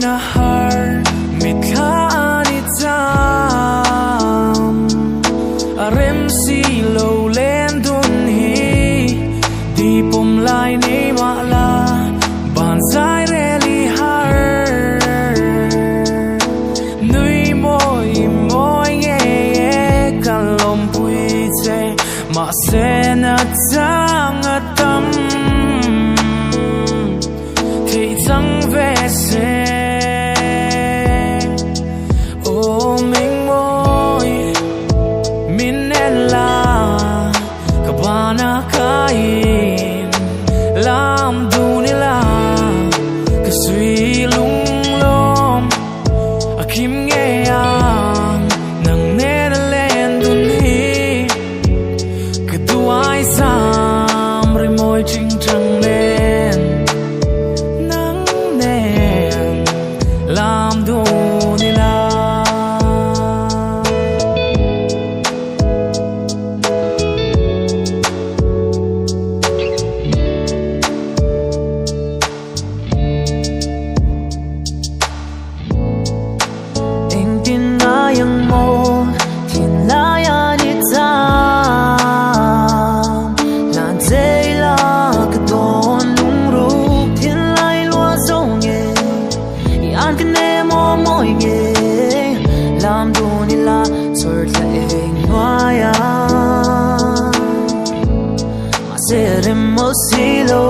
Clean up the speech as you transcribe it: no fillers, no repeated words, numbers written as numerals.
na har mit kha ani tam arem si lo len dun hi di pom lai nei ma la ban sai reli har nui moi moi ye kan lom pui che ma se na tang atam thei tang ve se o ming moi minella kabana kain lam dunila kasui lung lom akim nge yang nang ne na len dun hi kaduai sam rimoi ching chang len nang nen lam dunila yang mo thiên lai ani tam lan thei la ka don lung ru thiên lai lua zong ye i an ka ne mo moi ye lam du ni la sor la eng noya ma se rem mo si lo